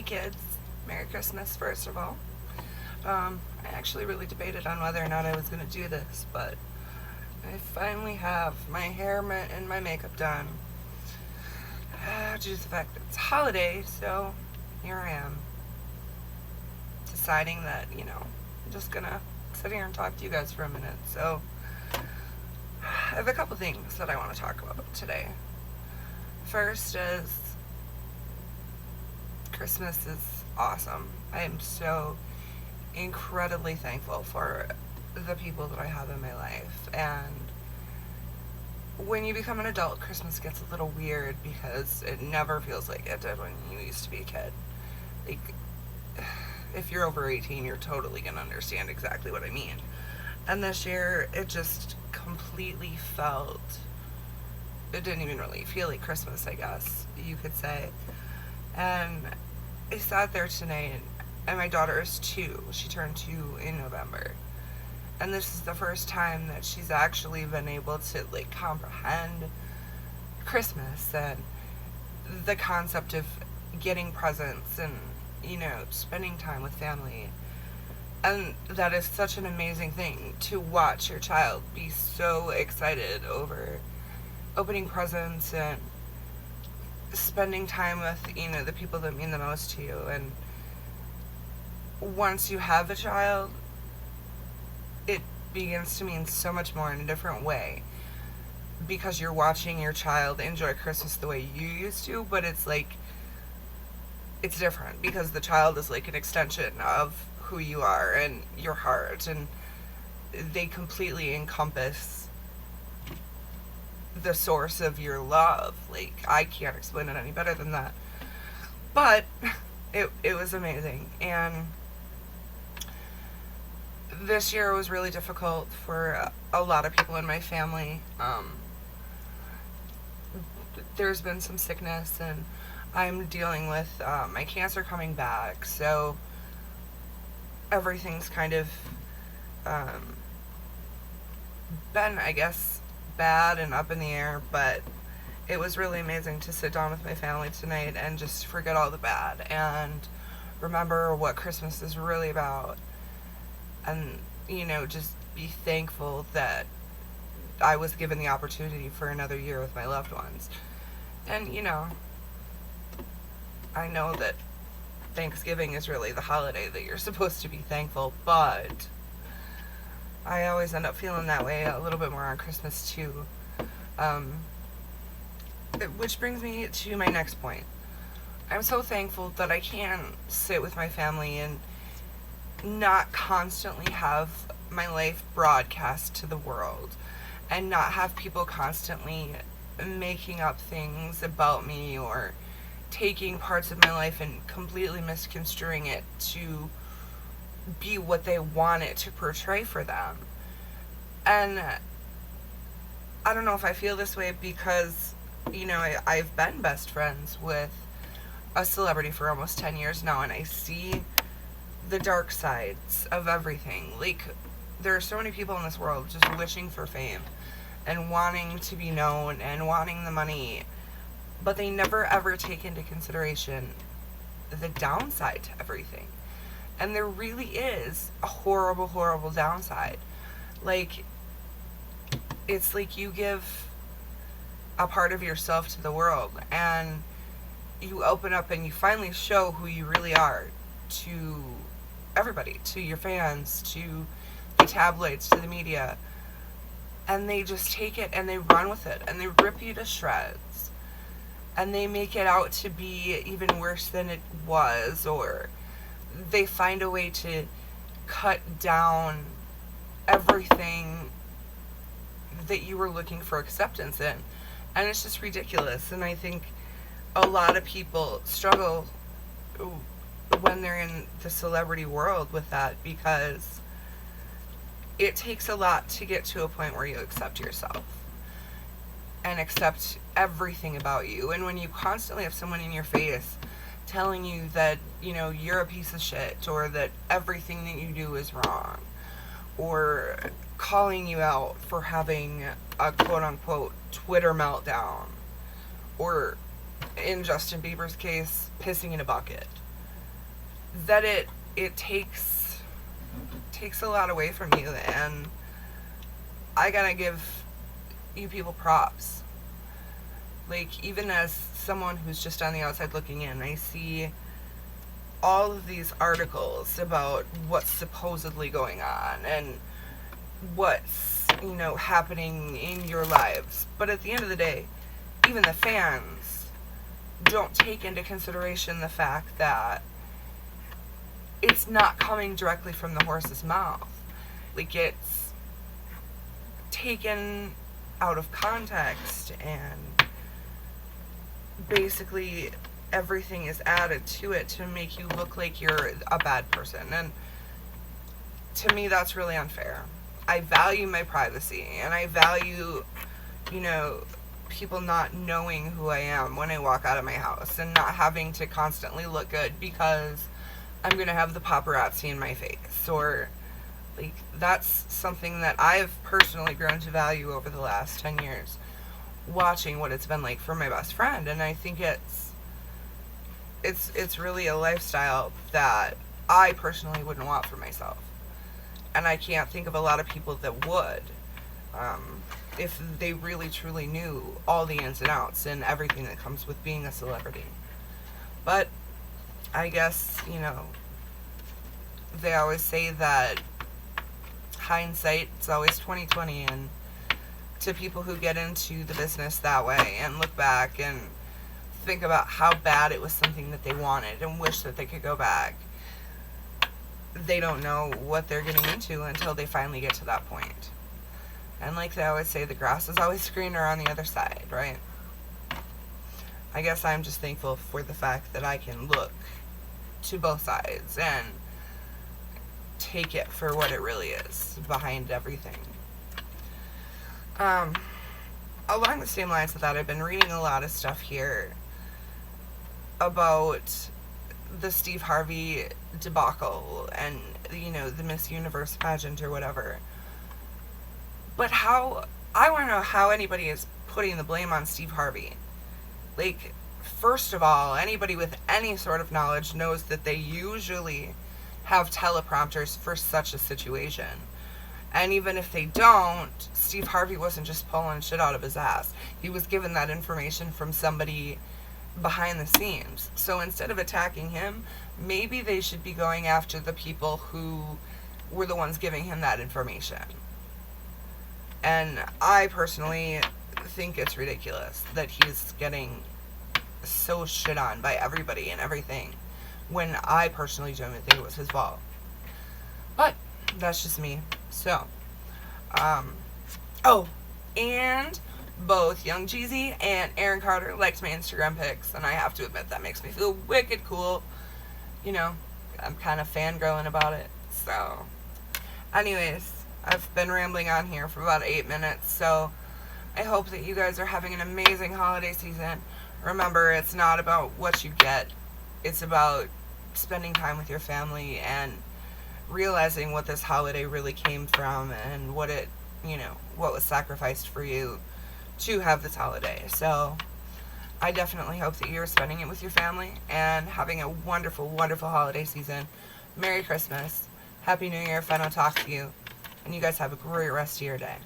Hey kids, Merry Christmas first of all. I actually really debated on whether or not I was going to do this, but I finally have my hair and my makeup done. Due to the fact that it's a holiday, so here I am. Deciding that, I'm just going to sit here and talk to you guys for a minute. So, I have a couple things that I want to talk about today. First is Christmas is awesome. I am so incredibly thankful for the people that I have in my life. And when you become an adult, Christmas gets a little weird because it never feels like it did when you used to be a kid. Like, if you're over 18, you're totally going to understand exactly what I mean. And this year, it just completely felt, it didn't even really feel like Christmas, I guess you could say. And I sat there tonight, and my daughter is 2. She turned 2 in November. And this is the first time that she's actually been able to, comprehend Christmas and the concept of getting presents and, spending time with family. And that is such an amazing thing to watch your child be so excited over opening presents and spending time with, the people that mean the most to you. And once you have a child, it begins to mean so much more in a different way because you're watching your child enjoy Christmas the way you used to, but it's different because the child is like an extension of who you are and your heart, and they completely encompass the source of your love. I can't explain it any better than that. But it was amazing. And this year was really difficult for a lot of people in my family. There's been some sickness, and I'm dealing with my cancer coming back, so everything's kind of been, I guess, bad and up in the air. But it was really amazing to sit down with my family tonight and just forget all the bad and remember what Christmas is really about. And, just be thankful that I was given the opportunity for another year with my loved ones. And, I know that Thanksgiving is really the holiday that you're supposed to be thankful, but I always end up feeling that way a little bit more on Christmas too. Which brings me to my next point. I'm so thankful that I can sit with my family and not constantly have my life broadcast to the world and not have people constantly making up things about me or taking parts of my life and completely misconstruing it to be what they want it to portray for them. And I don't know if I feel this way because, I've been best friends with a celebrity for almost 10 years now, and I see the dark sides of everything. There are so many people in this world just wishing for fame and wanting to be known and wanting the money, but they never ever take into consideration the downside to everything. And there really is a horrible, horrible downside. It's like you give a part of yourself to the world and you open up and you finally show who you really are to everybody, to your fans, to the tabloids, to the media. And they just take it and they run with it and they rip you to shreds. And they make it out to be even worse than it was, or they find a way to cut down everything that you were looking for acceptance in. And it's just ridiculous. And I think a lot of people struggle when they're in the celebrity world with that because it takes a lot to get to a point where you accept yourself and accept everything about you. And when you constantly have someone in your face telling you that, you're a piece of shit, or that everything that you do is wrong, or calling you out for having a quote-unquote Twitter meltdown, or in Justin Bieber's case, pissing in a bucket. that it takes a lot away from you, and I gotta give you people props. Like, even as someone who's just on the outside looking in, I see all of these articles about what's supposedly going on and what's, happening in your lives. But at the end of the day, even the fans don't take into consideration the fact that it's not coming directly from the horse's mouth. Like, it's taken out of context, and basically everything is added to it to make you look like you're a bad person. And to me, that's really unfair. I value my privacy, and I value, people not knowing who I am when I walk out of my house, and not having to constantly look good because I'm going to have the paparazzi in my face. Or, like, that's something that I've personally grown to value over the last 10 years, watching what it's been like for my best friend. And I think it's really a lifestyle that I personally wouldn't want for myself. And I can't think of a lot of people that would, if they really truly knew all the ins and outs and everything that comes with being a celebrity. But I guess, they always say that hindsight is always 20/20, and to people who get into the business that way and look back and think about how bad it was something that they wanted and wish that they could go back, they don't know what they're getting into until they finally get to that point. And like they always say, the grass is always greener on the other side, right? I guess I'm just thankful for the fact that I can look to both sides and take it for what it really is behind everything. Along the same lines of that, I've been reading a lot of stuff here about the Steve Harvey debacle and, the Miss Universe pageant or whatever. But I want to know how anybody is putting the blame on Steve Harvey. Like, first of all, anybody with any sort of knowledge knows that they usually have teleprompters for such a situation. And even if they don't, Steve Harvey wasn't just pulling shit out of his ass. He was given that information from somebody behind the scenes. So instead of attacking him, maybe they should be going after the people who were the ones giving him that information. And I personally think it's ridiculous that he's getting so shit on by everybody and everything, when I personally don't even think it was his fault. But that's just me. So, and both Young Jeezy and Aaron Carter liked my Instagram pics, and I have to admit that makes me feel wicked cool. I'm kind of fangirling about it. So, anyways, I've been rambling on here for about 8 minutes, so I hope that you guys are having an amazing holiday season. Remember, it's not about what you get. It's about spending time with your family and realizing what this holiday really came from and what what was sacrificed for you to have this holiday. So I definitely hope that you're spending it with your family and having a wonderful, wonderful holiday season. Merry Christmas. Happy New Year if I don't talk to you. And you guys have a great rest of your day.